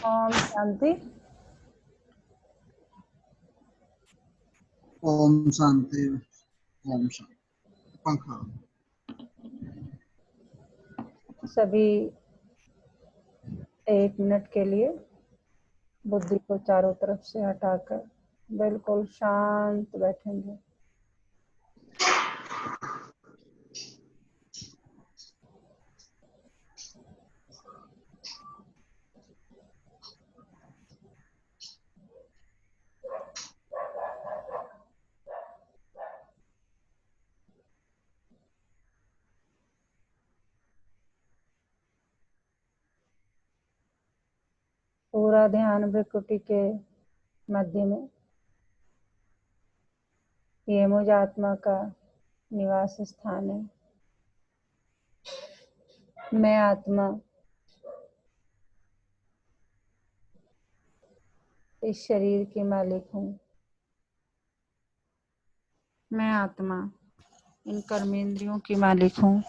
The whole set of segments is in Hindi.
ओम शांति। ओम शांति। ओम शांति। पंखा। सभी 1 मिनट के लिए बुद्धि को चारों तरफ से हटाकर बिल्कुल शांत बैठेंगे। पूरा ध्यान भ्रुकुटी के मध्य में। ये मुझ आत्मा का निवास स्थान है। मैं आत्मा इस शरीर की मालिक हूँ। मैं आत्मा इन कर्मेंद्रियों की मालिक हूँ।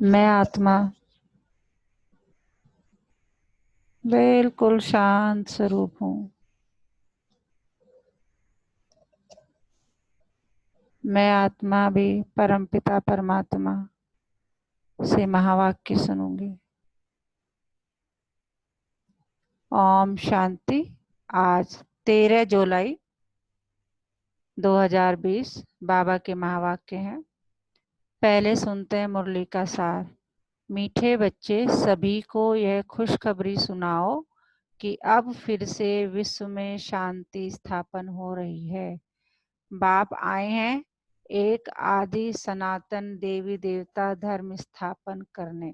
मैं आत्मा बिल्कुल शांत स्वरूप हूँ। मैं आत्मा भी परमपिता परमात्मा से महावाक्य सुनूंगी। ओम शांति। आज 13 जुलाई 2020 बाबा के महावाक्य हैं। पहले सुनते हैं मुरली का सार। मीठे बच्चे, सभी को यह खुशखबरी सुनाओ कि अब फिर से विश्व में शांति स्थापन हो रही है। बाप आए हैं एक आदि सनातन देवी देवता धर्म स्थापन करने।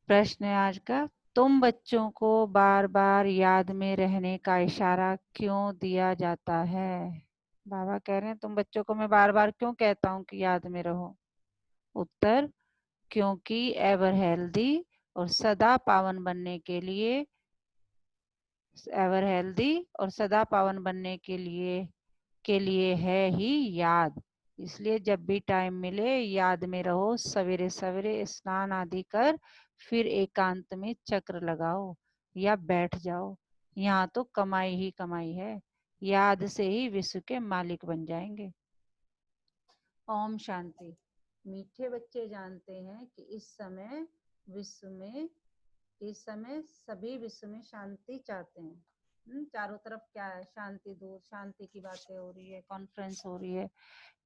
प्रश्न है आज का, तुम बच्चों को बार बार याद में रहने का इशारा क्यों दिया जाता है? बाबा कह रहे हैं तुम बच्चों को मैं बार बार क्यों कहता हूँ कि याद में रहो? उत्तर, क्योंकि एवर हेल्दी और सदा पावन बनने के लिए सदा पावन बनने के लिए है ही याद। इसलिए जब भी टाइम मिले याद में रहो। सवेरे सवेरे स्नान आदि कर फिर एकांत में चक्र लगाओ या बैठ जाओ। यहाँ तो कमाई ही कमाई है। याद से ही विश्व के मालिक बन जाएंगे। ओम शांति। मीठे बच्चे जानते हैं कि इस समय सभी विश्व में शांति चाहते हैं। चारों तरफ क्या है? शांति दूर, शांति की बातें हो रही है, कॉन्फ्रेंस हो रही है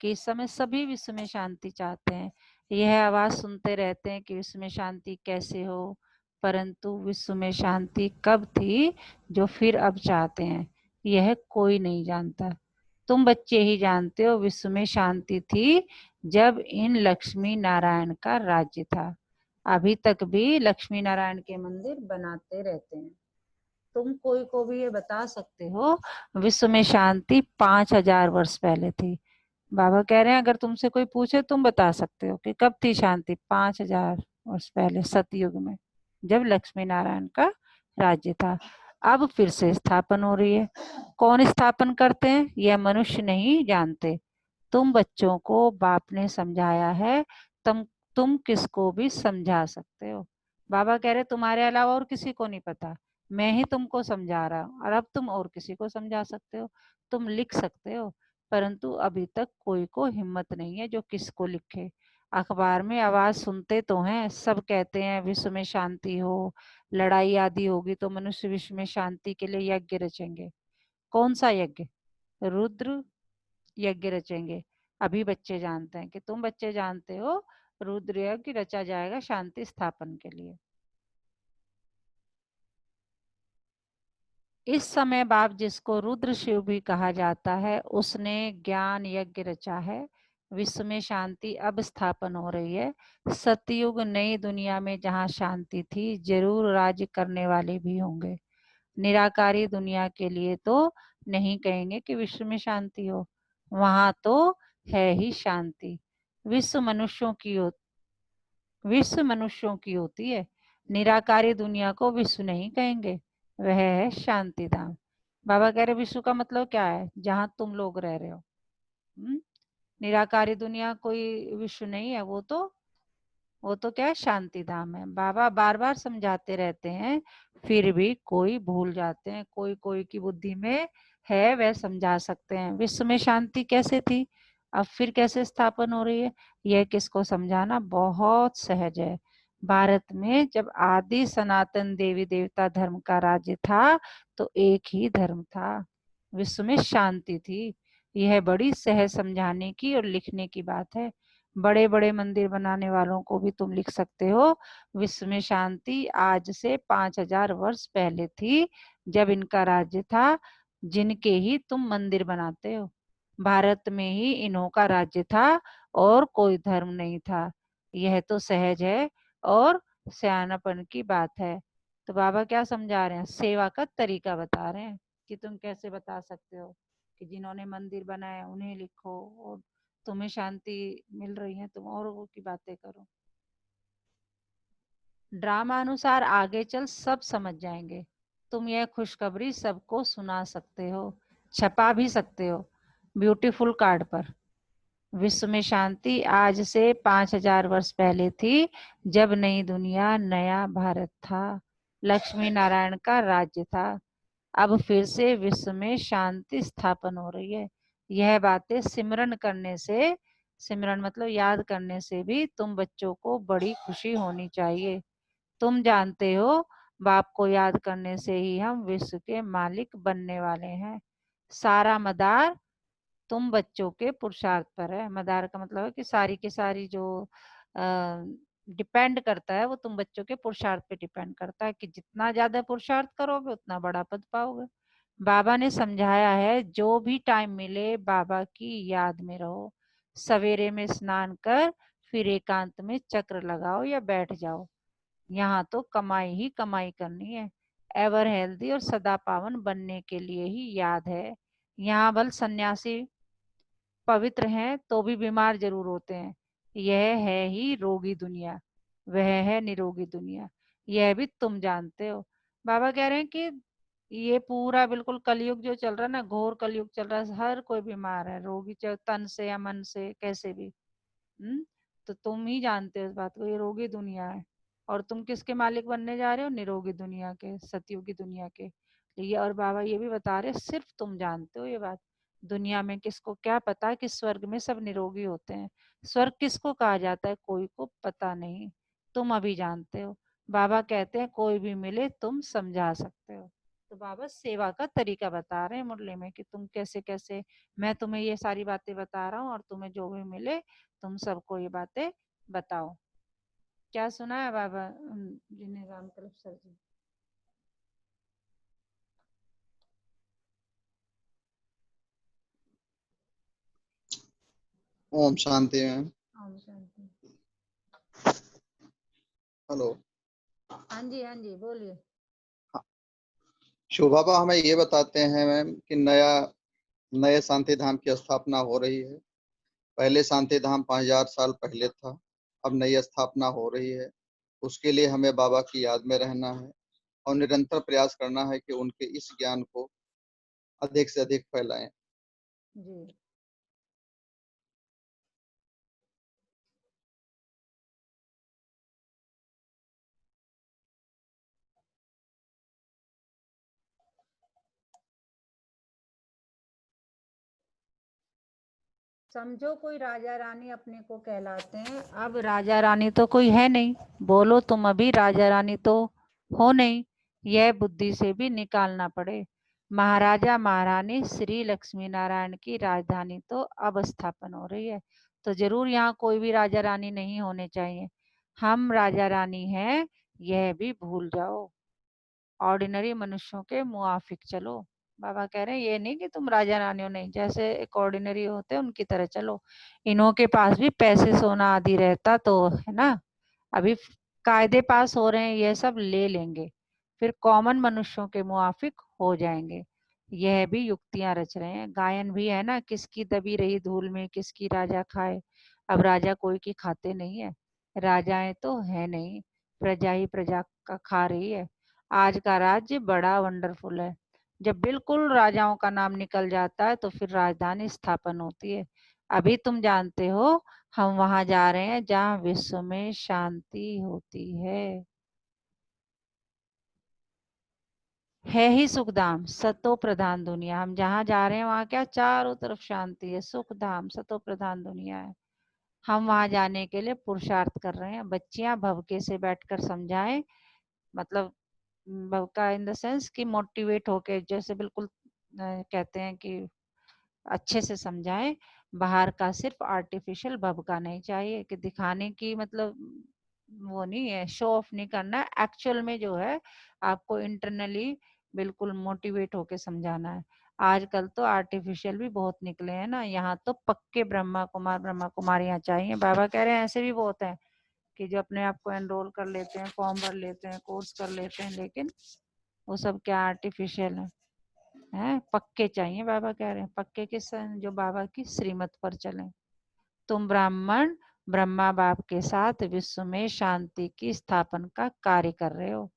कि इस समय सभी विश्व में शांति चाहते हैं। यह आवाज सुनते रहते हैं कि विश्व में शांति कैसे हो, परंतु विश्व में शांति कब थी जो फिर अब चाहते हैं, यह कोई नहीं जानता। तुम बच्चे ही जानते हो विश्व में शांति थी जब इन लक्ष्मी नारायण का राज्य था। अभी तक भी लक्ष्मी नारायण के मंदिर बनाते रहते हैं। तुम कोई को भी ये बता सकते हो विश्व में शांति 5000 वर्ष पहले थी। बाबा कह रहे हैं अगर तुमसे कोई पूछे तुम बता सकते हो कि कब थी शांति? 5000 वर्ष पहले, सतयुग में, जब लक्ष्मी नारायण का राज्य था। अब फिर से स्थापन हो रही है। कौन स्थापन करते हैं यह मनुष्य नहीं जानते। तुम बच्चों को बाप ने समझाया है, तुम किसको भी समझा सकते हो। बाबा कह रहे तुम्हारे अलावा और किसी को नहीं पता, मैं ही तुमको समझा रहा हूँ और अब तुम और किसी को समझा सकते हो। तुम लिख सकते हो, परंतु अभी तक कोई को हिम्मत नहीं है जो किसको लिखे। अखबार में आवाज सुनते तो हैं, सब कहते हैं विश्व में शांति हो, लड़ाई आदि होगी तो मनुष्य विश्व में शांति के लिए यज्ञ रचेंगे। कौन सा यज्ञ? रुद्र यज्ञ रचेंगे। अभी बच्चे जानते हैं कि तुम बच्चे जानते हो रुद्र यज्ञ रचा जाएगा शांति स्थापन के लिए। इस समय बाप जिसको रुद्र शिव भी कहा जाता है उसने ज्ञान यज्ञ रचा है। विश्व में शांति अब स्थापन हो रही है। सतयुग नई दुनिया में जहाँ शांति थी जरूर राज्य करने वाले भी होंगे। निराकारी दुनिया के लिए तो नहीं कहेंगे कि विश्व में शांति हो, वहां तो है ही शांति। विश्व मनुष्यों की होती है। निराकारी दुनिया को विश्व नहीं कहेंगे, वह है शांति धाम। बाबा कह रहे विश्व का मतलब क्या है? जहां तुम लोग रह रहे हो। निराकारी दुनिया कोई विश्व नहीं है, वो तो क्या है, शांति धाम है। बाबा बार बार समझाते रहते हैं, फिर भी कोई भूल जाते हैं। कोई कोई की बुद्धि में है, वह समझा सकते हैं। विश्व में शांति कैसे थी, अब फिर कैसे स्थापन हो रही है, यह किसको समझाना बहुत सहज है। भारत में जब आदि सनातन देवी देवता धर्म का राज्य था तो एक ही धर्म था, विश्व में शांति थी। यह बड़ी सहज समझाने की और लिखने की बात है। बड़े बड़े मंदिर बनाने वालों को भी तुम लिख सकते हो, विश्व में शांति आज से 5000 वर्ष पहले थी, जब इनका राज्य था, जिनके ही तुम मंदिर बनाते हो। भारत में ही इन्हों का राज्य था और कोई धर्म नहीं था। यह तो सहज है और सयानापन की बात है। तो बाबा क्या समझा रहे हैं, सेवा का तरीका बता रहे हैं कि तुम कैसे बता सकते हो कि जिन्होंने मंदिर बनाया उन्हें लिखो, और तुम्हें शांति मिल रही है, तुम औरों की बातें करो। ड्रामा अनुसार आगे चल सब समझ जाएंगे। तुम यह खुशखबरी सबको सुना सकते हो, छपा भी सकते हो ब्यूटीफुल कार्ड पर। विश्व में शांति आज से 5000 वर्ष पहले थी, जब नई दुनिया नया भारत था, लक्ष्मी नारायण का राज्य था। अब फिर से विश्व में शांति स्थापन हो रही है। यह बातें सिमरन करने से, सिमरन मतलब याद करने से भी तुम बच्चों को बड़ी खुशी होनी चाहिए। तुम जानते हो, बाप को याद करने से ही हम विश्व के मालिक बनने वाले हैं। सारा मदार तुम बच्चों के पुरुषार्थ पर है। मदार का मतलब है कि सारी की सारी जो डिपेंड करता है, वो तुम बच्चों के पुरुषार्थ पे डिपेंड करता है कि जितना ज्यादा पुरुषार्थ करोगे उतना बड़ा पद पाओगे। बाबा ने समझाया है, जो भी टाइम मिले बाबा की याद में रहो। सवेरे में स्नान कर फिर एकांत में चक्र लगाओ या बैठ जाओ। यहाँ तो कमाई ही कमाई करनी है। एवर हेल्दी और सदा पावन बनने के लिए ही याद है। यहाँ बल सन्यासी पवित्र हैं तो भी बीमार जरूर होते हैं। यह है ही रोगी दुनिया, वह है निरोगी दुनिया, यह भी तुम जानते हो। बाबा कह रहे हैं कि ये पूरा बिल्कुल कलयुग जो चल रहा है ना, घोर कलयुग चल रहा है, हर कोई बीमार है, रोगी, चाहे तन से या मन से, कैसे भी। हम्म तो तुम ही जानते हो इस बात को, ये रोगी दुनिया है। और तुम किसके मालिक बनने जा रहे हो, निरोगी दुनिया के, सतयुगी दुनिया के। ये और बाबा ये भी बता रहे, सिर्फ तुम जानते हो ये बात। दुनिया में किसको क्या पता कि स्वर्ग में सब निरोगी होते हैं। स्वर्ग किसको कहा जाता है, कोई को पता नहीं, तुम अभी जानते हो। बाबा कहते हैं कोई भी मिले तुम समझा सकते हो। तो बाबा सेवा का तरीका बता रहे हैं मुरली में कि तुम कैसे कैसे, मैं तुम्हें ये सारी बातें बता रहा हूँ और तुम्हें जो भी मिले तुम सबको ये बातें बताओ। क्या सुना है बाबा जी ने, राम कल्प सर जी? ओम शांति मैम। ओम शांति। हेलो। हाँ जी, हाँ जी, बोलिए। हाँ, शोभाबा हमें ये बताते हैं मैम कि नए शांति धाम की स्थापना हो रही है। पहले शांति धाम 5000 साल पहले था, अब नई स्थापना हो रही है। उसके लिए हमें बाबा की याद में रहना है और निरंतर प्रयास करना है कि उनके इस ज्ञान को अधिक से अधिक फैलाएं। जी। समझो कोई राजा रानी अपने को कहलाते हैं, अब राजा रानी तो कोई है नहीं, बोलो तुम अभी राजा रानी तो हो नहीं, यह बुद्धि से भी निकालना पड़े। महाराजा महारानी श्री लक्ष्मी नारायण की राजधानी तो अब स्थापन हो रही है, तो जरूर यहाँ कोई भी राजा रानी नहीं होने चाहिए। हम राजा रानी हैं, यह भी भूल जाओ। ऑर्डिनरी मनुष्यों के मुआफिक चलो। बाबा कह रहे हैं ये नहीं कि तुम राजा रानी हो, नहीं, जैसे एक ऑर्डिनरी होते हैं उनकी तरह चलो। इन्हों के पास भी पैसे सोना आदि रहता तो है ना, अभी कायदे पास हो रहे हैं, ये सब ले लेंगे, फिर कॉमन मनुष्यों के मुआफिक हो जाएंगे। यह भी युक्तियां रच रहे हैं। गायन भी है ना, किसकी दबी रही धूल में किसकी राजा खाए। अब राजा कोई की खाते नहीं है, राजाएं तो है नहीं, प्रजा ही प्रजा का खा रही है। आज का राज्य बड़ा वंडरफुल है, जब बिल्कुल राजाओं का नाम निकल जाता है तो फिर राजधानी स्थापन होती है। अभी तुम जानते हो हम वहां जा रहे हैं जहां विश्व में शांति होती है ही सुखधाम सतो प्रधान दुनिया। हम जहां जा रहे हैं वहां क्या चारों तरफ शांति है, सुखधाम सतो प्रधान दुनिया है। हम वहां जाने के लिए पुरुषार्थ कर रहे हैं। बच्चियां भवके से बैठकर समझाएं, मतलब भवका इन द सेंस कि मोटिवेट होके, जैसे बिल्कुल कहते हैं कि अच्छे से समझाएं। बाहर का सिर्फ आर्टिफिशियल भभका नहीं चाहिए कि दिखाने की, मतलब वो नहीं है, शो ऑफ नहीं करना। एक्चुअल में जो है आपको इंटरनली बिल्कुल मोटिवेट होके समझाना है। आजकल तो आर्टिफिशियल भी बहुत निकले हैं ना, यहाँ तो पक्के ब्रह्मा कुमार ब्रह्मा कुमारियां चाहिए। बाबा कह रहे हैं ऐसे भी बहुत है कि जो अपने आप को एनरोल कर लेते हैं, फॉर्म भर लेते हैं, कोर्स कर लेते हैं, लेकिन वो सब क्या आर्टिफिशियल है। हैं पक्के चाहिए। बाबा कह रहे हैं पक्के किस, जो बाबा की श्रीमत पर चले। तुम ब्राह्मण ब्रह्मा बाप के साथ विश्व में शांति की स्थापन का कार्य कर रहे हो।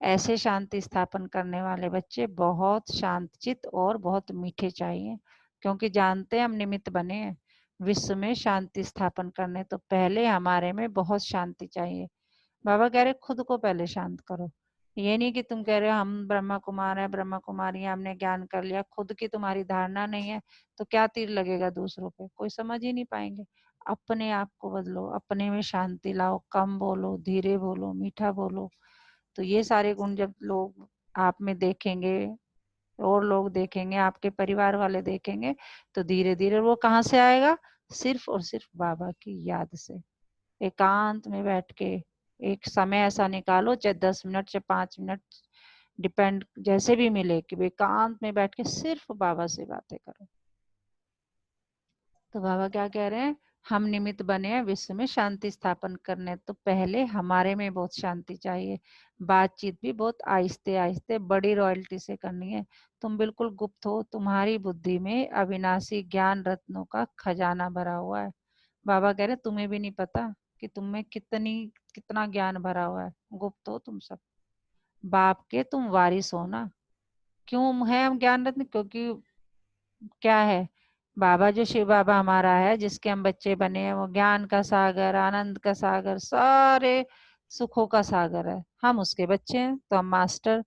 ऐसे शांति स्थापन करने वाले बच्चे बहुत शांतचित और बहुत मीठे चाहिए, क्योंकि जानते हैं हम निमित्त बने हैं विश्व में शांति स्थापन करने। तो पहले हमारे में बहुत शांति चाहिए। बाबा कह रहे खुद को पहले शांत करो। ये नहीं कि तुम कह रहे हो हम ब्रह्मा कुमार है, ब्रह्मा कुमारी है, हमने ज्ञान कर लिया, खुद की तुम्हारी धारणा नहीं है, तो क्या तीर लगेगा दूसरों पे, कोई समझ ही नहीं पाएंगे। अपने आप को बदलो, अपने में शांति लाओ, कम बोलो, धीरे बोलो, मीठा बोलो। तो ये सारे गुण जब लोग आप में देखेंगे और लोग देखेंगे, आपके परिवार वाले देखेंगे, तो धीरे धीरे वो कहाँ से आएगा, सिर्फ और सिर्फ बाबा की याद से। एकांत में बैठ के एक समय ऐसा निकालो, चाहे 10 मिनट चाहे 5 मिनट, डिपेंड जैसे भी मिले, कि एकांत में बैठ के सिर्फ बाबा से बातें करो। तो बाबा क्या कह रहे हैं, हम निमित्त बने हैं विश्व में शांति स्थापन करने, तो पहले हमारे में बहुत शांति चाहिए। बातचीत भी बहुत आहिस्ते आहिस्ते बड़ी रॉयल्टी से करनी है। तुम बिल्कुल गुप्त हो, तुम्हारी बुद्धि में अविनाशी ज्ञान रत्नों का खजाना भरा हुआ है। बाबा कह रहे तुम्हें भी नहीं पता कि तुम में कितना ज्ञान भरा हुआ है। गुप्त हो तुम सब, बाप के तुम वारिस हो ना। क्यों है हम ज्ञान रत्न, क्योंकि क्या है, बाबा जो शिव बाबा हमारा है, जिसके हम बच्चे बने हैं, वो ज्ञान का सागर, आनंद का सागर, सारे सुखों का सागर है। हम उसके बच्चे हैं, तो हम मास्टर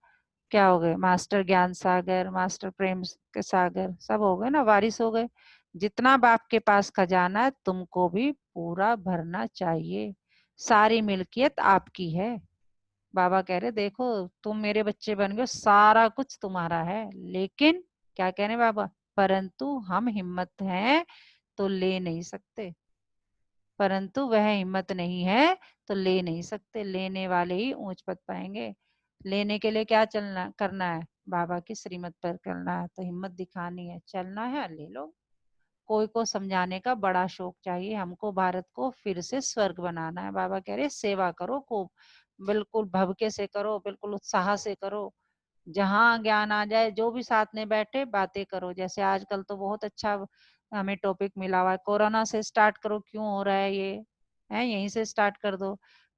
क्या हो गए, मास्टर ज्ञान सागर, मास्टर प्रेम के सागर, सब हो गए ना, वारिस हो गए। जितना बाप के पास खजाना है तुमको भी पूरा भरना चाहिए। सारी मिल्कियत आपकी है। बाबा कह रहे देखो तुम मेरे बच्चे बन गए, सारा कुछ तुम्हारा है, लेकिन क्या कह रहे बाबा, परंतु हम हिम्मत हैं तो ले नहीं सकते। परंतु वह हिम्मत नहीं है तो ले नहीं सकते। लेने वाले ही ऊंच पद पाएंगे। लेने के लिए क्या चलना करना है, बाबा की श्रीमत पर करना है, तो हिम्मत दिखानी है, चलना है, ले लो। कोई को समझाने का बड़ा शौक चाहिए हमको, भारत को फिर से स्वर्ग बनाना है। बाबा कह रहे सेवा करो खूब, बिल्कुल भवके से करो, बिल्कुल उत्साह से करो। जहां ज्ञान आ जाए, जो भी साथ में बैठे बातें करो। जैसे आजकल तो बहुत अच्छा हमें टॉपिक मिला हुआ है, कोरोना से स्टार्ट करो, क्यों हो रहा है ये, है यहीं से स्टार्ट कर दो।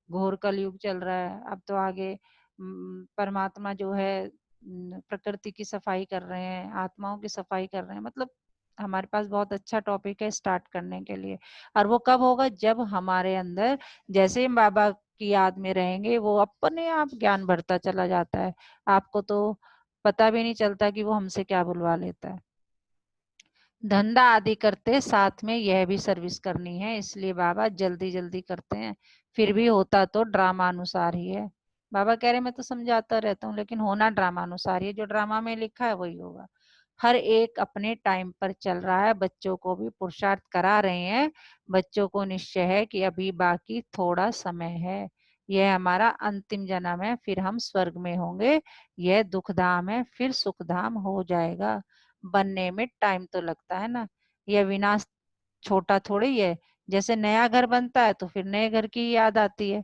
घोर कलयुग चल रहा है, अब तो आगे परमात्मा जो है प्रकृति की सफाई कर रहे हैं, आत्माओं की सफाई कर रहे हैं। मतलब हमारे पास बहुत अच्छा टॉपिक है स्टार्ट करने के लिए। और वो कब होगा, जब हमारे अंदर जैसे हम बाबा की याद में रहेंगे, वो अपने आप ज्ञान बढ़ता चला जाता है। आपको तो पता भी नहीं चलता कि वो हमसे क्या बुलवा लेता है। धंधा आदि करते साथ में यह भी सर्विस करनी है, इसलिए बाबा जल्दी जल्दी करते हैं। फिर भी होता तो ड्रामा अनुसार ही है। बाबा कह रहे मैं तो समझाता रहता हूँ, लेकिन होना ड्रामा अनुसार ही है। जो ड्रामा में लिखा है वही होगा। हर एक अपने टाइम पर चल रहा है। बच्चों को भी पुरुषार्थ करा रहे हैं। बच्चों को निश्चय है कि अभी बाकी थोड़ा समय है। यह हमारा अंतिम जन्म है, फिर हम स्वर्ग में होंगे। यह दुखधाम है, फिर सुखधाम हो जाएगा। बनने में टाइम तो लगता है ना। यह विनाश छोटा थोड़ी है। जैसे नया घर बनता है तो फिर नए घर की याद आती है,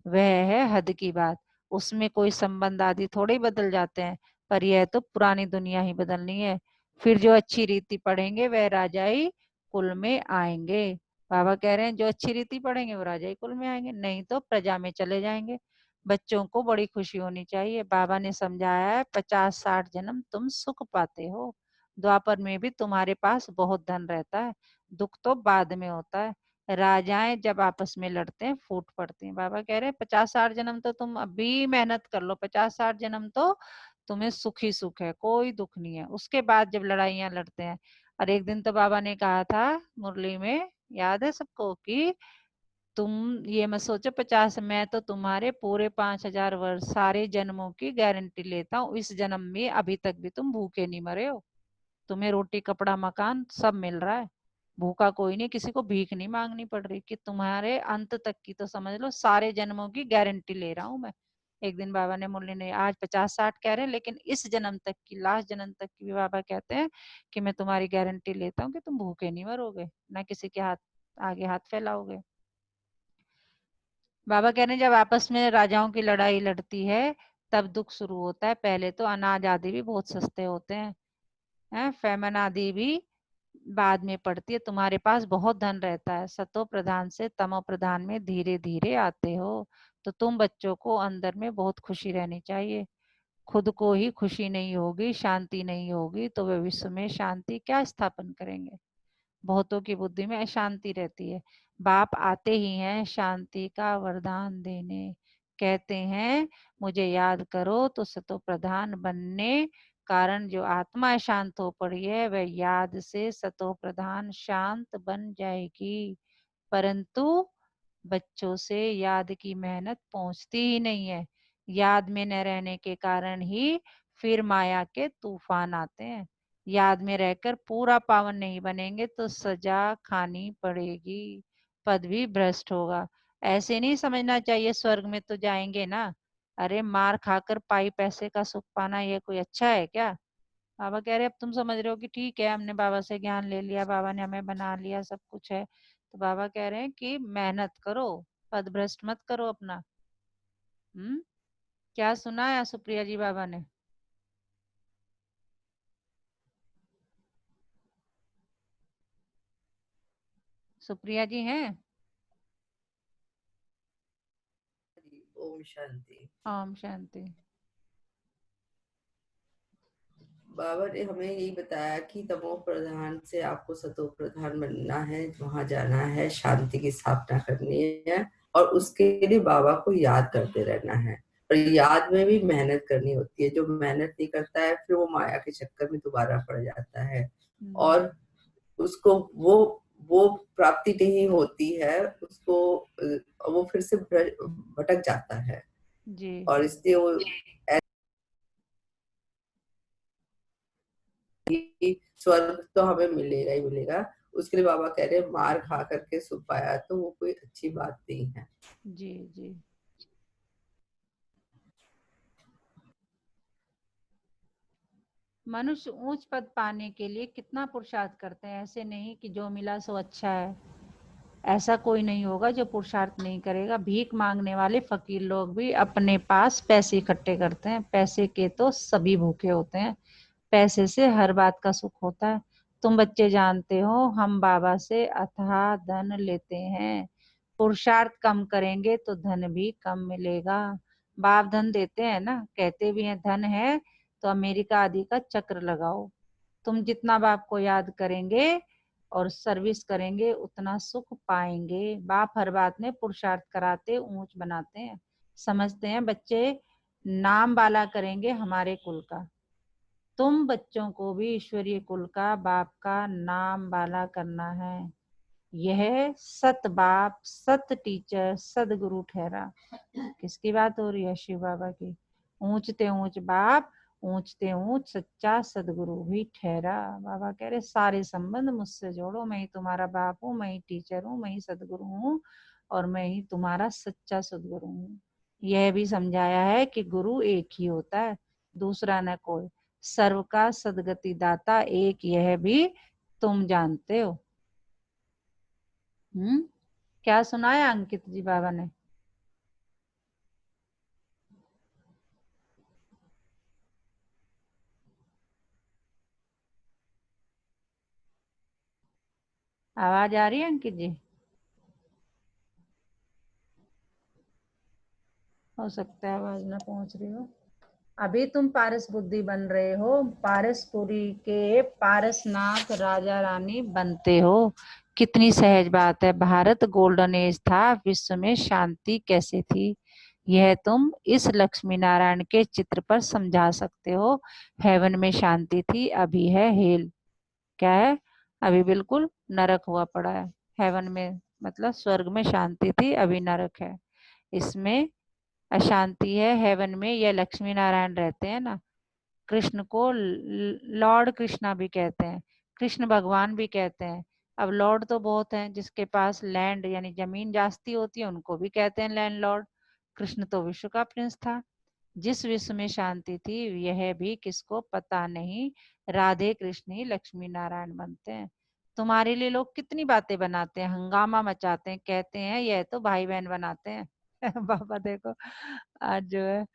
वह है हद की बात। उसमें कोई संबंध आदि थोड़े बदल जाते हैं। पर यह तो पुरानी दुनिया ही बदलनी है। फिर जो अच्छी रीति पढ़ेंगे वह राजाई कुल में आएंगे। बाबा कह रहे हैं जो अच्छी रीति पढ़ेंगे वो राजाई कुल में आएंगे, नहीं तो प्रजा में चले जाएंगे। बच्चों को बड़ी खुशी होनी चाहिए। बाबा ने समझाया है 50-60 जन्म तुम सुख पाते हो, द्वापर में भी तुम्हारे पास बहुत धन रहता है, दुख तो बाद में होता है। राजाएं जब आपस में लड़ते हैं फूट पड़ते हैं। बाबा कह रहे हैं 50-60 जन्म तो तुम अभी मेहनत कर लो, 50-60 जन्म तो तुम्हें सुख ही सुख है, कोई दुख नहीं है। उसके बाद जब लड़ाइयां लड़ते हैं। और एक दिन तो बाबा ने कहा था मुरली में, याद है सबको, कि तुम ये मत सोचो 50, मैं तो तुम्हारे पूरे 5,000 वर्ष सारे जन्मों की गारंटी लेता हूँ, इस जन्म में अभी तक भी तुम भूखे नहीं मरे हो, तुम्हें रोटी कपड़ा मकान सब मिल रहा है, भूखा कोई नहीं, किसी को भीख नहीं मांगनी पड़ रही, कि तुम्हारे अंत तक की तो समझ लो सारे जन्मों की गारंटी ले रहा हूँ मैं। एक दिन बाबा ने, मुरली ने, आज 50-60 कह रहे हैं लेकिन इस जन्म तक की, लास्ट जन्म तक की भी बाबा कहते हैं कि मैं तुम्हारी गारंटी लेता हूँ कि तुम भूखे नहीं मरोगे, ना किसी के हाथ आगे हाथ फैलाओगे। बाबा कह रहे हैं जब आपस में राजाओं की लड़ाई लड़ती है तब दुख शुरू होता है। पहले तो अनाज आदि भी बहुत सस्ते होते हैं, फेमन आदि भी बाद में पड़ती है। तुम्हारे पास बहुत धन रहता है, सतो प्रधान से तमो प्रधान में धीरे धीरे आते हो। तो तुम बच्चों को अंदर में बहुत खुशी रहनी चाहिए। खुद को ही खुशी नहीं होगी, शांति नहीं होगी, तो वे विश्व में शांति क्या स्थापन करेंगे। बहुतों की बुद्धि में अशांति रहती है। बाप आते ही हैं शांति का वरदान देने, कहते हैं मुझे याद करो तो सतो प्रधान बनने, कारण जो आत्मा शांत हो पड़ी है वह याद से सतो प्रधान शांत बन जाएगी। परंतु बच्चों से याद की मेहनत पहुंचती ही नहीं है। याद में न रहने के कारण ही फिर माया के तूफान आते हैं। याद में रहकर पूरा पावन नहीं बनेंगे तो सजा खानी पड़ेगी, पद भी भ्रष्ट होगा। ऐसे नहीं समझना चाहिए स्वर्ग में तो जाएंगे ना, अरे मार खाकर पाई पैसे का सुख पाना ये कोई अच्छा है क्या। बाबा कह रहे अब तुम समझ रहे हो कि ठीक है हमने बाबा से ज्ञान ले लिया, बाबा ने हमें बना लिया, सब कुछ है, तो बाबा कह रहे हैं कि मेहनत करो, पद भ्रष्ट मत करो अपना। क्या सुना है सुप्रिया जी बाबा ने। सुप्रिया जी हैं। ओम शांति। ओम शांति। बाबा ने हमें यही बताया कि तमो प्रधान से आपको सतो प्रधान बनना है, वहां जाना है, शांति की स्थापना करनी है, और उसके लिए बाबा को याद करते रहना है। और याद में भी मेहनत करनी होती है, जो मेहनत नहीं करता है फिर वो माया के चक्कर में दोबारा पड़ जाता है, और उसको वो प्राप्ति नहीं होती है, उसको वो फिर से भटक जाता है जी। और इसलिए वो स्वर्ग तो हमें मिलेगा ही मिलेगा। उसके लिए बाबा कह रहे हैं मार खा करके सुख पाया तो वो कोई अच्छी बात नहीं है। जी जी। मनुष्य ऊंच पद पाने के लिए कितना पुरुषार्थ करते हैं, ऐसे नहीं कि जो मिला सो अच्छा है, ऐसा कोई नहीं होगा जो पुरुषार्थ नहीं करेगा। भीख मांगने वाले फकीर लोग भी अपने पास पैसे इकट्ठे करते हैं, पैसे के तो सभी भूखे होते हैं, पैसे से हर बात का सुख होता है। तुम बच्चे जानते हो हम बाबा से अथाह धन लेते हैं, पुरुषार्थ कम करेंगे तो धन भी कम मिलेगा। बाप धन देते हैं ना, कहते भी हैं धन है तो अमेरिका आदि का चक्र लगाओ। तुम जितना बाप को याद करेंगे और सर्विस करेंगे उतना सुख पाएंगे। बाप हर बात में पुरुषार्थ कराते ऊंच बनाते हैं, समझते हैं बच्चे नाम बाला करेंगे हमारे कुल का। तुम बच्चों को भी ईश्वरीय कुल का बाप का नाम बाला करना है। यह सत बाप, सत टीचर, सदगुरु ठहरा। किसकी बात हो रही है, शिव बाबा की। ऊंचते ऊंच बाप, ऊंचते ऊंच सच्चा सदगुरु भी ठहरा। बाबा कह रहे सारे संबंध मुझसे जोड़ो, मैं ही तुम्हारा बाप हूँ, मैं ही टीचर हूँ, मैं ही सदगुरु हूँ, और मैं ही तुम्हारा सच्चा सदगुरु हूँ। यह भी समझाया है कि गुरु एक ही होता है, दूसरा न कोई। सर्व का सदगति दाता एक, यह भी तुम जानते हो। क्या सुनाया अंकित जी बाबा ने। आवाज आ रही है अंकित जी। हो सकता है आवाज ना पहुंच रही हो। अभी तुम पारस बुद्धि बन रहे हो, पारसपुरी के पारसनाथ राजा रानी बनते हो। कितनी सहज बात है। भारत गोल्डन एज था, विश्व में शांति कैसे थी, यह तुम इस लक्ष्मी नारायण के चित्र पर समझा सकते हो। हेवन में शांति थी, अभी है हेल। क्या है? अभी बिल्कुल नरक हुआ पड़ा है। हेवन में मतलब स्वर्ग में शांति थी, अभी नरक है। इसमें अशांति है। हेवन में यह लक्ष्मी नारायण रहते हैं ना। कृष्ण को लॉर्ड कृष्णा भी कहते हैं, कृष्ण भगवान भी कहते हैं। अब लॉर्ड तो बहुत हैं, जिसके पास लैंड यानी जमीन जास्ती होती है उनको भी कहते हैं लैंड लॉर्ड। कृष्ण तो विश्व का प्रिंस था। जिस विश्व में शांति थी यह भी किसको पता नहीं। राधे कृष्ण ही लक्ष्मी नारायण बनते हैं। तुम्हारे लिए लोग कितनी बातें बनाते हैं, हंगामा मचाते हैं, कहते हैं यह तो भाई बहन बनाते हैं। बाबा देखो आज जो है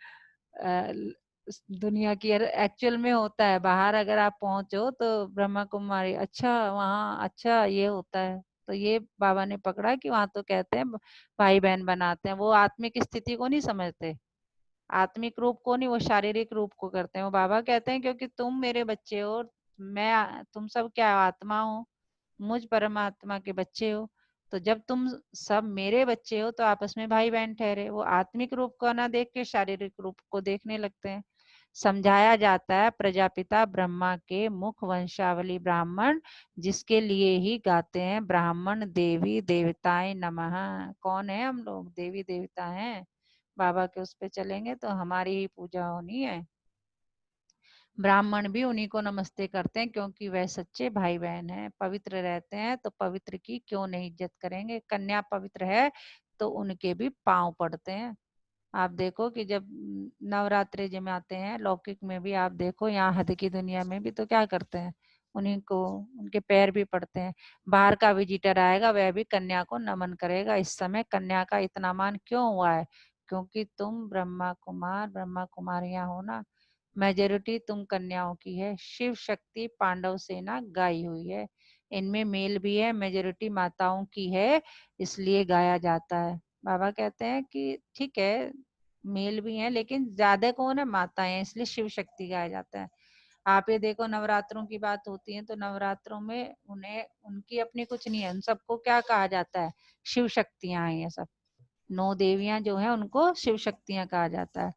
दुनिया की एक्चुअल में होता है। बाहर अगर आप पहुंचो तो ब्रह्मा कुमारी, अच्छा वहाँ अच्छा ये होता है। तो ये बाबा ने पकड़ा कि वहां तो कहते हैं भाई बहन बनाते हैं। वो आत्मिक स्थिति को नहीं समझते, आत्मिक रूप को नहीं, वो शारीरिक रूप को करते हैं। वो बाबा कहते हैं क्योंकि तुम मेरे बच्चे हो, मैं तुम सब क्या आत्मा हो, मुझ परमात्मा के बच्चे हो। तो जब तुम सब मेरे बच्चे हो तो आपस में भाई बहन ठहरे। वो आत्मिक रूप को ना देख के शारीरिक रूप को देखने लगते हैं। समझाया जाता है प्रजापिता ब्रह्मा के मुख वंशावली ब्राह्मण, जिसके लिए ही गाते हैं ब्राह्मण देवी देवताएं नमः। कौन है हम लोग? देवी देवता हैं। बाबा के उस पे चलेंगे तो हमारी ही पूजा होनी है। ब्राह्मण भी उन्हीं को नमस्ते करते हैं क्योंकि वह सच्चे भाई बहन हैं, पवित्र रहते हैं। तो पवित्र की क्यों नहीं इज्जत करेंगे? कन्या पवित्र है तो उनके भी पांव पड़ते हैं। आप देखो कि जब नवरात्रे जब आते हैं लौकिक में भी, आप देखो यहाँ हद की दुनिया में भी तो क्या करते हैं, उन्हीं को उनके पैर भी पड़ते हैं। बाहर का विजिटर आएगा वह भी कन्या को नमन करेगा। इस समय कन्या का इतना मान क्यों हुआ है? क्योंकि तुम ब्रह्मा कुमार ब्रह्मा कुमारियां हो ना। मेजोरिटी तुम कन्याओं की है। शिव शक्ति पांडव सेना गाई हुई है, इनमें मेल भी है, मेजोरिटी माताओं की है, इसलिए गाया जाता है। बाबा कहते हैं कि ठीक है मेल भी है लेकिन ज्यादा कौन है? माताएं हैं, इसलिए शिव शक्ति गाया जाता है। आप ये देखो नवरात्रों की बात होती है तो नवरात्रों में उन्हें उनकी अपनी कुछ नहीं है, उन सबको क्या कहा जाता है? शिव शक्तियां हैं ये सब। 9 देवियां जो है उनको शिव शक्तियां कहा जाता है।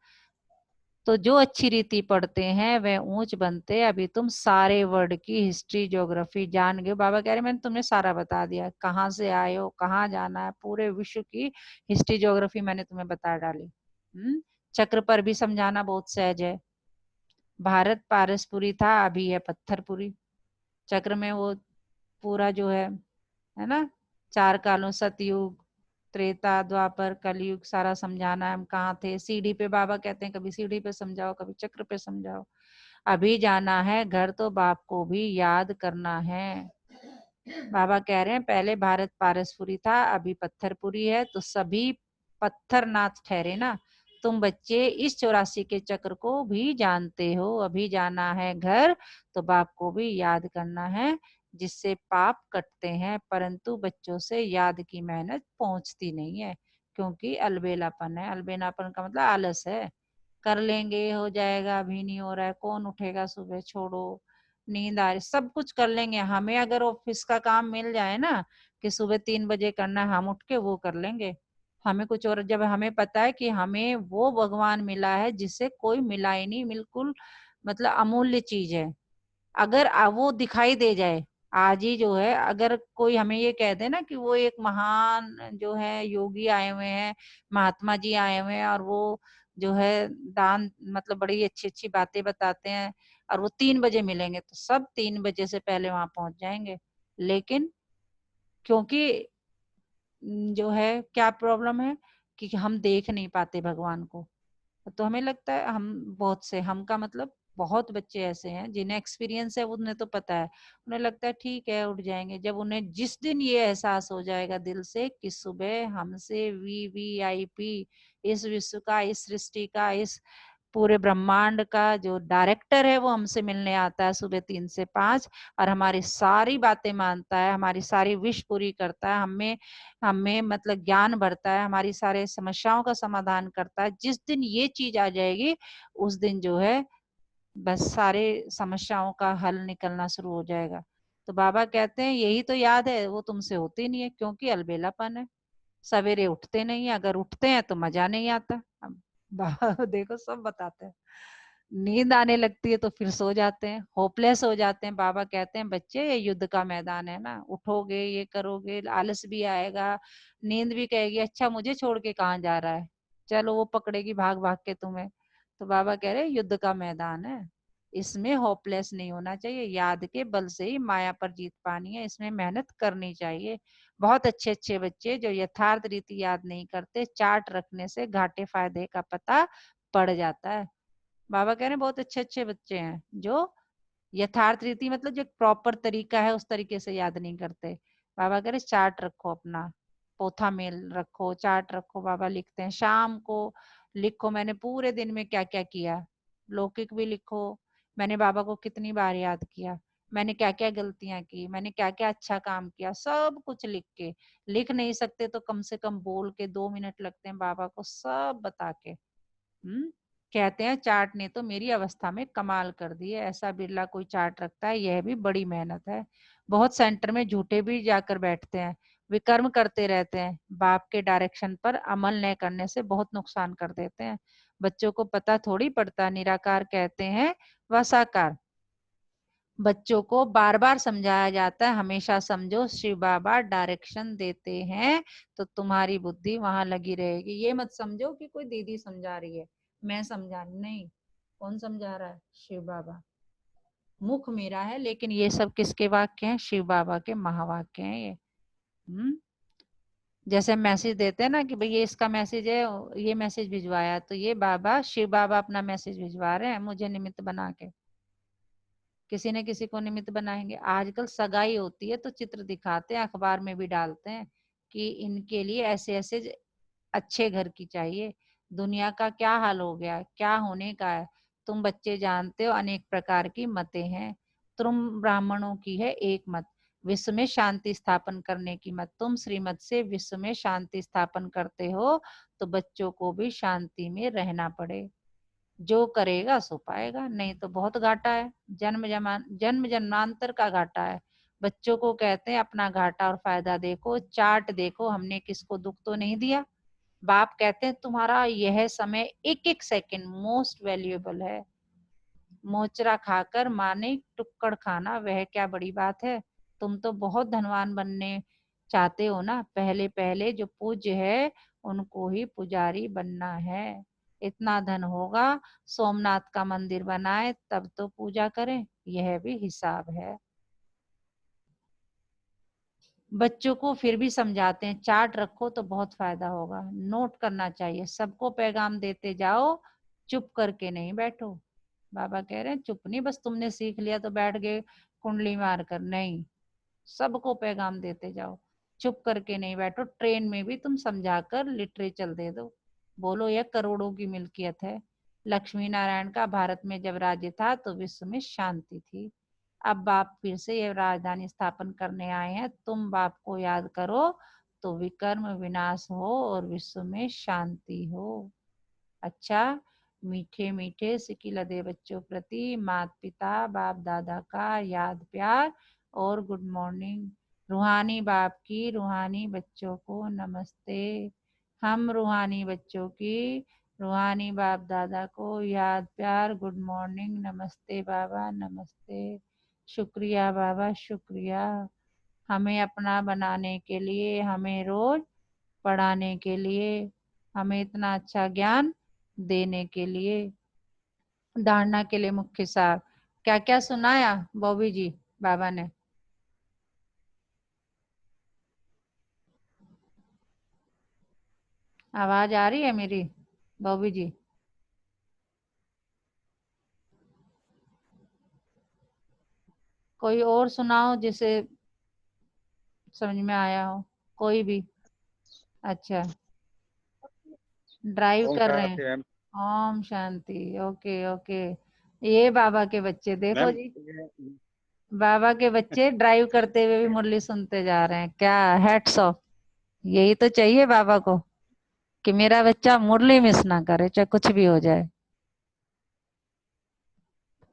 तो जो अच्छी रीति पढ़ते हैं वह ऊंच बनते हैं। अभी तुम सारे वर्ड की हिस्ट्री ज्योग्राफी जान गए। बाबा कह रहे मैंने तुम्हें सारा बता दिया, कहाँ से आए हो, कहाँ जाना है, पूरे विश्व की हिस्ट्री ज्योग्राफी मैंने तुम्हें बता डाली। चक्र पर भी समझाना बहुत सहज है। भारत पारसपुरी था, अभी है पत्थरपुरी। चक्र में वो पूरा जो है ना, 4 कालों सतयुग त्रेता द्वापर कलयुग सारा समझाना है। हम कहाँ थे? सीढ़ी पे बाबा कहते हैं कभी सीढ़ी पे समझाओ, कभी चक्र पे समझाओ। अभी जाना है घर तो बाप को भी याद करना है। बाबा कह रहे हैं पहले भारत पारसपुरी था, अभी पत्थरपुरी है। तो सभी पत्थरनाथ ठहरे ना। तुम बच्चे इस 84 के चक्र को भी जानते हो। अभी जाना है घर तो बाप को भी याद करना है, जिससे पाप कटते हैं। परंतु बच्चों से याद की मेहनत पहुंचती नहीं है क्योंकि अलबेलापन है। अलबेलापन का मतलब आलस है। कर लेंगे हो जाएगा, अभी नहीं हो रहा है, कौन उठेगा सुबह, छोड़ो, नींद आ रही, सब कुछ कर लेंगे। हमें अगर ऑफिस का काम मिल जाए ना कि सुबह 3 बजे करना है, हम उठ के वो कर लेंगे। हमें कुछ और, जब हमें पता है कि हमें वो भगवान मिला है जिससे कोई मिला ही नहीं, बिल्कुल मतलब अमूल्य चीज है। अगर वो दिखाई दे जाए आज ही जो है, अगर कोई हमें ये कह दे ना कि वो एक महान जो है योगी आए हुए हैं, महात्मा जी आए हुए हैं और वो जो है दान मतलब बड़ी अच्छी अच्छी बातें बताते हैं और वो 3 बजे मिलेंगे, तो सब 3 बजे से पहले वहां पहुंच जाएंगे। लेकिन क्योंकि जो है क्या प्रॉब्लम है कि हम देख नहीं पाते भगवान को। तो हमें लगता है हम बहुत से, हम का मतलब बहुत बच्चे ऐसे हैं जिन्हें एक्सपीरियंस है, उन्हें तो पता है, उन्हें लगता है ठीक है उठ जाएंगे। जब उन्हें जिस दिन ये एहसास हो जाएगा दिल से कि सुबह हमसे वीवीआईपी इस विश्व का, इस सृष्टि का, इस पूरे ब्रह्मांड का जो डायरेक्टर है वो हमसे मिलने आता है सुबह 3 से 5 और हमारी सारी बातें मानता है, हमारी सारी विश पूरी करता है, हमें हमें मतलब ज्ञान बढ़ता है, हमारी सारे समस्याओं का समाधान करता है। जिस दिन ये चीज आ जाएगी उस दिन जो है बस सारे समस्याओं का हल निकलना शुरू हो जाएगा। तो बाबा कहते हैं यही तो याद है, वो तुमसे होती नहीं है क्योंकि अलबेलापन है, सवेरे उठते नहीं है, अगर उठते हैं तो मजा नहीं आता। अब बाबा देखो सब बताते हैं, नींद आने लगती है तो फिर सो जाते हैं, होपलेस हो जाते हैं। बाबा कहते हैं बच्चे ये युद्ध का मैदान है ना, उठोगे ये करोगे आलस भी आएगा, नींद भी कहेगी अच्छा मुझे छोड़ के कहाँ जा रहा है, चलो वो पकड़ेगी भाग भाग के तुम्हें। तो बाबा कह रहे युद्ध का मैदान है, इसमें होपलेस नहीं होना चाहिए, याद के बल से ही माया पर जीत पानी है, इसमें मेहनत करनी चाहिए। बहुत अच्छे अच्छे बच्चे जो यथार्थ रीति याद नहीं करते, चार्ट रखने से घाटे फायदे का पता पड़ जाता है। बाबा कह रहे हैं बहुत अच्छे अच्छे बच्चे हैं जो यथार्थ रीति मतलब जो प्रॉपर तरीका है उस तरीके से याद नहीं करते। बाबा कह रहे चार्ट रखो, अपना पोथा मेल रखो, चार्ट रखो। बाबा लिखते हैं शाम को लिखो मैंने पूरे दिन में क्या क्या किया, लौकिक भी लिखो, मैंने बाबा को कितनी बार याद किया, मैंने क्या क्या गलतियां की, मैंने क्या क्या अच्छा काम किया, सब कुछ लिख के। लिख नहीं सकते तो कम से कम बोल के 2 मिनट लगते हैं बाबा को सब बता के। कहते हैं चार्ट ने तो मेरी अवस्था में कमाल कर दी है, ऐसा बिरला कोई चार्ट रखता है, यह भी बड़ी मेहनत है। बहुत सेंटर में झूठे भी जाकर बैठते हैं, विकर्म करते रहते हैं, बाप के डायरेक्शन पर अमल न करने से बहुत नुकसान कर देते हैं। बच्चों को पता थोड़ी पड़ता, निराकार कहते हैं व साकार। बच्चों को बार बार समझाया जाता है, हमेशा समझो शिव बाबा डायरेक्शन देते हैं तो तुम्हारी बुद्धि वहां लगी रहेगी। ये मत समझो कि कोई दीदी समझा रही है, मैं समझा नहीं, कौन समझा रहा है? शिव बाबा। मुख मेरा है लेकिन ये सब किसके वाक्य हैं? शिव बाबा के महावाक्य हैं ये। जैसे मैसेज देते हैं ना कि भाई ये इसका मैसेज है, ये मैसेज भिजवाया, तो ये बाबा शिव बाबा अपना मैसेज भिजवा रहे हैं मुझे निमित्त बना के। किसी न किसी को निमित्त बनाएंगे। आजकल सगाई होती है तो चित्र दिखाते हैं, अखबार में भी डालते हैं कि इनके लिए ऐसे ऐसे अच्छे घर की चाहिए। दुनिया का क्या हाल हो गया, क्या होने का है, तुम बच्चे जानते हो, अनेक प्रकार की मतें हैं। तुम ब्राह्मणों की है एक मत, विश्व में शांति स्थापन करने की मत। तुम श्रीमत से विश्व में शांति स्थापन करते हो तो बच्चों को भी शांति में रहना पड़े। जो करेगा सो पाएगा, नहीं तो बहुत घाटा है, जन्म जन्मांतर का घाटा है। बच्चों को कहते हैं अपना घाटा और फायदा देखो, चार्ट देखो, हमने किसको दुख तो नहीं दिया। बाप कहते हैं तुम्हारा यह समय एक एक सेकंड मोस्ट वैल्यूएबल है। मोचरा खाकर माने टुक्कड़ खाना वह क्या बड़ी बात है। तुम तो बहुत धनवान बनने चाहते हो ना, पहले पहले जो पूज्य है उनको ही पुजारी बनना है। इतना धन होगा सोमनाथ का मंदिर बनाए तब तो पूजा करें, यह भी हिसाब है। बच्चों को फिर भी समझाते हैं चार्ट रखो तो बहुत फायदा होगा, नोट करना चाहिए, सबको पैगाम देते जाओ, चुप करके नहीं बैठो। बाबा कह रहे हैं चुप नहीं बस तुमने सीख लिया तो बैठ गए कुंडली मार कर, नहीं, सबको पैगाम देते जाओ, चुप करके नहीं बैठो। ट्रेन में भी तुम समझाकर लिटरेचर दे दो, बोलो यह करोड़ों की मिल्कियत है। लक्ष्मी नारायण का भारत में जब राज्य था तो विश्व में शांति थी। अब बाप फिर से ये राजधानी स्थापन करने आए हैं, तुम बाप को याद करो तो विकर्म विनाश हो और विश्व में शांति हो। अच्छा, मीठे मीठे सिकी लदे बच्चों प्रति माता पिता बाप दादा का याद प्यार और गुड मॉर्निंग। रूहानी बाप की रूहानी बच्चों को नमस्ते। हम रूहानी बच्चों की रूहानी बाप दादा को याद प्यार गुड मॉर्निंग, नमस्ते बाबा नमस्ते। शुक्रिया बाबा शुक्रिया, हमें अपना बनाने के लिए, हमें रोज पढ़ाने के लिए, हमें इतना अच्छा ज्ञान देने के लिए। धारणा के लिए मुख्य सार क्या क्या सुनाया बॉबी जी बाबा ने? आवाज आ रही है मेरी बॉबी जी? कोई और सुनाओ जिसे समझ में आया हो, कोई भी। अच्छा, ड्राइव कर रहे हैं, ओम शांति। Okay okay. ये बाबा के बच्चे देखो मैम जी, बाबा के बच्चे ड्राइव करते हुए भी मुरली सुनते जा रहे हैं। क्या हैट्स ऑफ। यही तो चाहिए बाबा को, कि मेरा बच्चा मुरली मिस ना करे, चाहे कुछ भी हो जाए।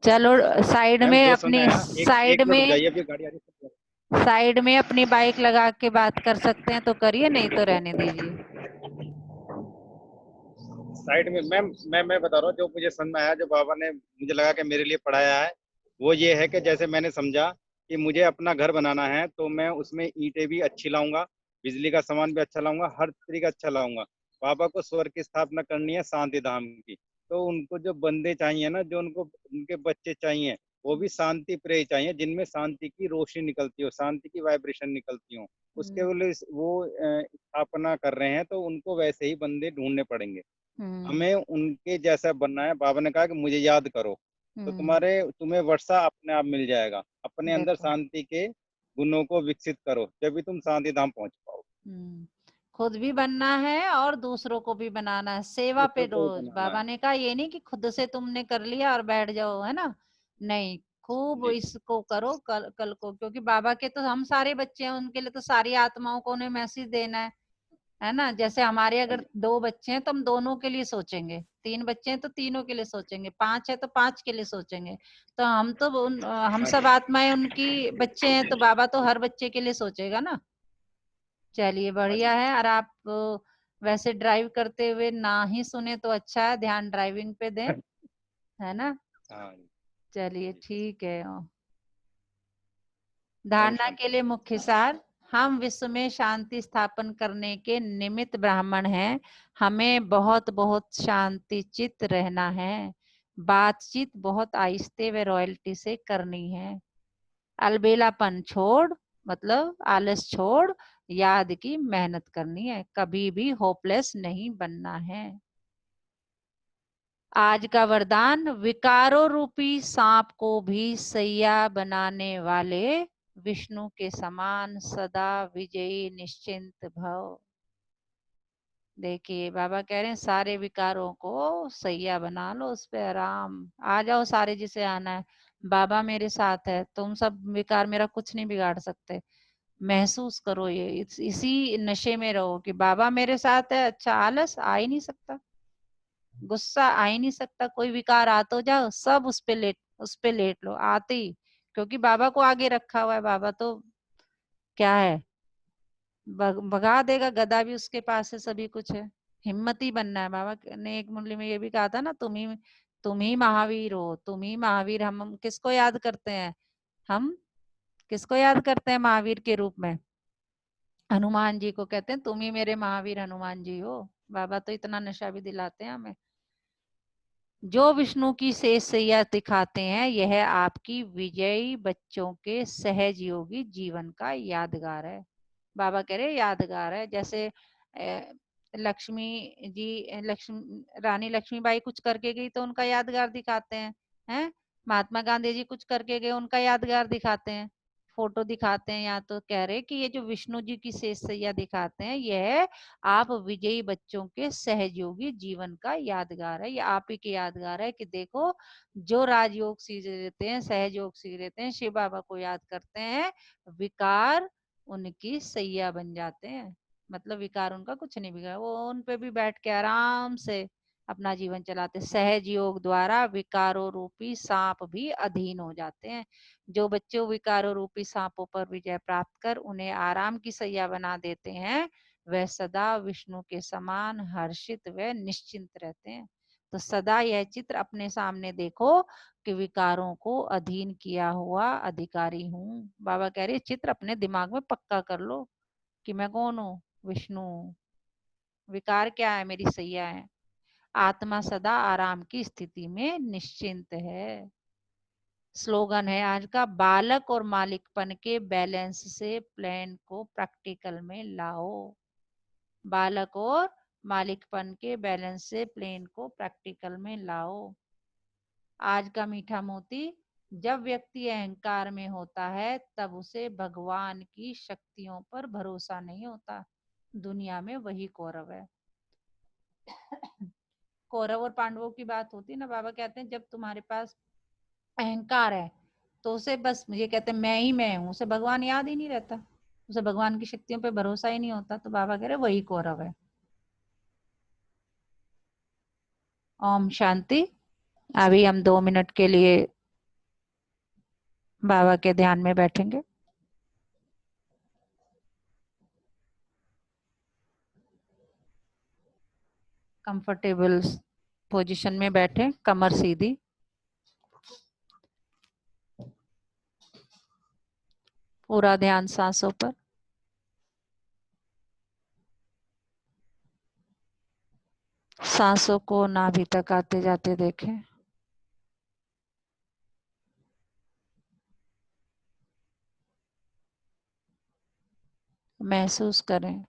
चलो साइड मैम में दो समय अपनी, है ना, एक साइड एक मिनट रुक में, जाइए, अभी गाड़ी आ रही है। साइड में अपनी बाइक लगा के बात कर सकते हैं तो करिए, नहीं तो रहने दीजिए। साइड में मैम, मैं बता रहा हूँ जो मुझे समझ में आया, जो बाबा ने मुझे लगा कि मेरे लिए पढ़ाया है, वो ये है कि जैसे मैंने समझा कि मुझे अपना घर बनाना है, तो मैं उसमें ईंटें भी अच्छी लाऊंगा, बिजली का सामान भी अच्छा लाऊंगा, हर तरीका अच्छा लाऊंगा। बाबा को स्वर्ग की स्थापना करनी है, शांति धाम की। तो उनको जो बंदे चाहिए ना, जो उनको उनके बच्चे चाहिए, वो भी शांति प्रिय चाहिए, जिनमें शांति की रोशनी निकलती हो, शांति की वाइब्रेशन निकलती हो। उसके लिए वो स्थापना कर रहे हैं, तो उनको वैसे ही बंदे ढूंढने पड़ेंगे। हमें उनके जैसा बनना है। बाबा ने कहा कि मुझे याद करो, तो तुम्हें वर्षा अपने आप मिल जाएगा। अपने अंदर देखो, शांति के गुणों को विकसित करो, जब भी तुम शांति धाम पहुंच पाओ। खुद भी बनना है और दूसरों को भी बनाना है। सेवा पे दूसरों को भी रोज, बनाना बाबा है। ने कहा ये नहीं कि खुद से तुमने कर लिया और बैठ जाओ, है ना। नहीं, खूब जी इसको करो कल कल को, क्योंकि बाबा के तो हम सारे बच्चे हैं, उनके लिए तो सारी आत्माओं को उन्हें मैसेज देना है ना। जैसे हमारे हाँ अगर जी, 2 बच्चे हैं तो हम दोनों के लिए सोचेंगे, 3 बच्चे हैं तो तीनों के लिए सोचेंगे, 5 है तो 5 के लिए सोचेंगे। तो हम तो हम हाँ सब जी, आत्माएं उनकी बच्चे हैं, तो बाबा तो हर बच्चे के लिए सोचेगा ना। चलिए हाँ बढ़िया जी, है। और आप वैसे ड्राइव करते हुए ना ही सुने तो अच्छा है, ध्यान ड्राइविंग पे दें, है ना। हाँ जी, चलिए जी। ठीक है। ओम धारणा के शांति। लिए मुख्य सार, हम विश्व में शांति स्थापन करने के निमित्त ब्राह्मण हैं। हमें बहुत बहुत शांति चित्त रहना है। बातचीत बहुत आहिस्ते व रॉयल्टी से करनी है। अलबेलापन छोड़, मतलब आलस छोड़, याद की मेहनत करनी है। कभी भी होपलेस नहीं बनना है। आज का वरदान, विकारों रूपी सांप को भी सैया बनाने वाले विष्णु के समान सदा विजयी निश्चिंत भव। देखिए बाबा कह रहे हैं सारे विकारों को सैया बना लो, उस पे आराम आ जाओ, सारे जिसे आना है। बाबा मेरे साथ है, तुम सब विकार मेरा कुछ नहीं बिगाड़ सकते। महसूस करो ये, इसी नशे में रहो कि बाबा मेरे साथ है। अच्छा, आलस आ ही नहीं सकता, गुस्सा आ ही नहीं सकता, कोई विकार आ तो जाओ, सब उस पे लेट लो आते ही, क्योंकि बाबा को आगे रखा हुआ है। बाबा तो क्या है, भगा देगा, गदा भी उसके पास है, सभी कुछ है। हिम्मती बनना है। बाबा ने एक मुरली में ये भी कहा था ना, तुम ही महावीर हो, तुम ही महावीर। हम किसको याद करते हैं, हम किसको याद करते हैं महावीर के रूप में? हनुमान जी को कहते हैं तुम ही मेरे महावीर हनुमान जी हो। बाबा तो इतना नशा भी दिलाते हैं हमें। जो विष्णु की शेष सैया दिखाते हैं, यह आपकी विजयी बच्चों के सहज योगी जीवन का यादगार है। बाबा कह रहे यादगार है। जैसे लक्ष्मी जी, लक्ष्मी रानी लक्ष्मीबाई कुछ करके गई तो उनका यादगार दिखाते हैं। महात्मा गांधी जी कुछ करके गए, उनका यादगार दिखाते हैं, फोटो दिखाते हैं। या तो कह रहे कि ये जो विष्णु जी की शेष सैया दिखाते हैं, यह आप विजयी बच्चों के सहयोगी जीवन का यादगार है। ये आप ही के यादगार है कि देखो, जो राजयोग सीख लेते हैं, सहयोग सीख लेते हैं, शिव बाबा को याद करते हैं, विकार उनकी सैया बन जाते हैं। मतलब विकार उनका कुछ नहीं बिगड़ा, वो उन पे भी बैठ के आराम से अपना जीवन चलाते। सहज योग द्वारा विकारों रूपी सांप भी अधीन हो जाते हैं। जो बच्चे विकारों रूपी सांपों पर विजय प्राप्त कर उन्हें आराम की सैया बना देते हैं, वह सदा विष्णु के समान हर्षित व निश्चिंत रहते हैं। तो सदा यह चित्र अपने सामने देखो कि विकारों को अधीन किया हुआ अधिकारी हूँ। बाबा कह रहे चित्र अपने दिमाग में पक्का कर लो कि मैं कौन हूँ, विष्णु। विकार क्या है, मेरी सैया है। आत्मा सदा आराम की स्थिति में निश्चिंत है। स्लोगन है आज का, बालक और मालिकपन के बैलेंस से प्लान को प्रैक्टिकल में लाओ। बालक और मालिकपन के बैलेंस से प्लेन को प्रैक्टिकल में लाओ। आज का मीठा मोती, जब व्यक्ति अहंकार में होता है तब उसे भगवान की शक्तियों पर भरोसा नहीं होता। दुनिया में वही कौरव है। कौरव और पांडवों की बात होती है ना, बाबा कहते हैं जब तुम्हारे पास अहंकार है तो उसे बस ये कहते हैं मैं ही मैं हूँ, उसे भगवान याद ही नहीं रहता, उसे भगवान की शक्तियों पे भरोसा ही नहीं होता, तो बाबा कह रहे वही कौरव है। ओम शांति। अभी हम 2 मिनट के लिए बाबा के ध्यान में बैठेंगे। कंफर्टेबल पोजीशन में बैठे, कमर सीधी, पूरा ध्यान सांसों पर। सांसों को नाभि तक आते जाते देखें। महसूस करें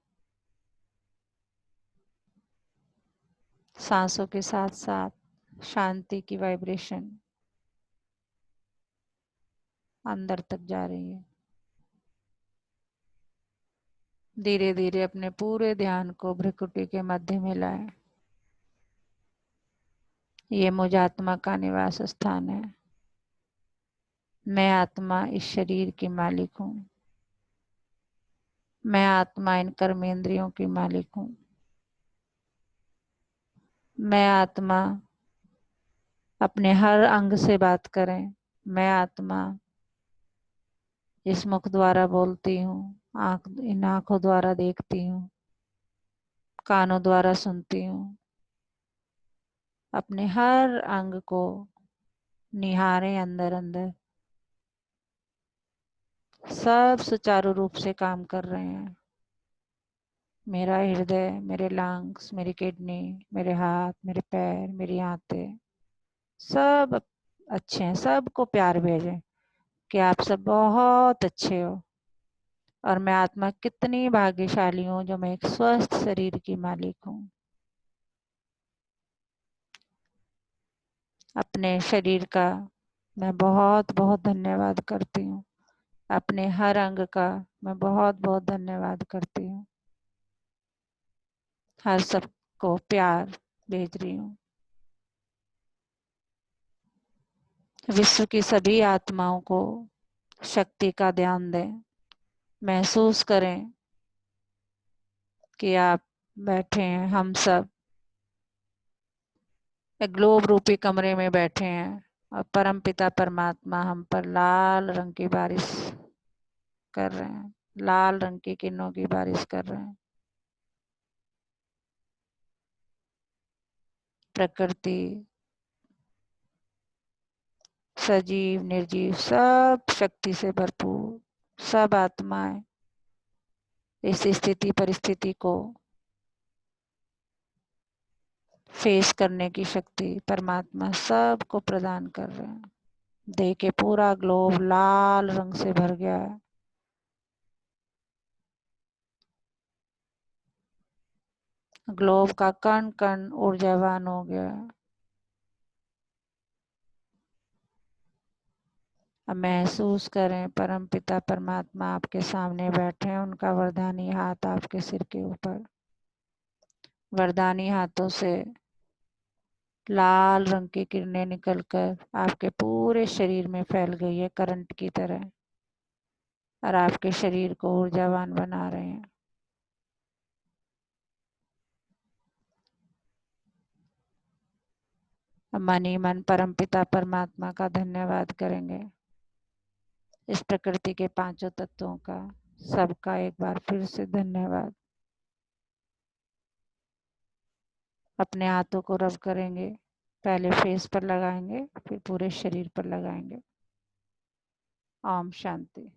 सांसों के साथ साथ शांति की वाइब्रेशन अंदर तक जा रही है। धीरे धीरे अपने पूरे ध्यान को भ्रुकुटी के मध्य में लाएं। ये मुझ आत्मा का निवास स्थान है। मैं आत्मा इस शरीर की मालिक हूँ। मैं आत्मा इन कर्मेंद्रियों की मालिक हूँ। मैं आत्मा अपने हर अंग से बात करें। मैं आत्मा इस मुख द्वारा बोलती हूँ, इन आंखों द्वारा देखती हूँ, कानों द्वारा सुनती हूँ। अपने हर अंग को निहारें अंदर अंदर। सब सुचारू रूप से काम कर रहे हैं। मेरा हृदय, मेरे लंग्स, मेरी किडनी, मेरे हाथ, मेरे पैर, मेरी आंतें, सब अच्छे हैं। सबको प्यार भेजें कि आप सब बहुत अच्छे हो और मैं आत्मा कितनी भाग्यशाली हूँ जो मैं एक स्वस्थ शरीर की मालिक हूँ। अपने शरीर का मैं बहुत बहुत धन्यवाद करती हूँ। अपने हर अंग का मैं बहुत बहुत धन्यवाद करती हूँ। हर सबको प्यार भेज रही हूँ। विश्व की सभी आत्माओं को शक्ति का ध्यान दें। महसूस करें कि आप बैठे हैं, हम सब एक ग्लोब रूपी कमरे में बैठे हैं और परमपिता परमात्मा हम पर लाल रंग की बारिश कर रहे हैं, लाल रंग की किरणों की बारिश कर रहे हैं। प्रकृति, सजीव निर्जीव, सब शक्ति से भरपूर, सब आत्माएं इस स्थिति परिस्थिति को फेस करने की शक्ति परमात्मा सबको प्रदान कर रहे हैं। देह के पूरा ग्लोब लाल रंग से भर गया है। ग्लोब का कण कण ऊर्जावान हो गया है। अब महसूस करें परमपिता परमात्मा आपके सामने बैठे हैं, उनका वरदानी हाथ आपके सिर के ऊपर। वरदानी हाथों से लाल रंग की किरणें निकलकर आपके पूरे शरीर में फैल गई है करंट की तरह और आपके शरीर को ऊर्जावान बना रहे हैं। मन ही मन परमपिता परमात्मा का धन्यवाद करेंगे। इस प्रकृति के पांचों तत्वों का सबका एक बार फिर से धन्यवाद। अपने हाथों को रब करेंगे, पहले फेस पर लगाएंगे फिर पूरे शरीर पर लगाएंगे। ओम शांति।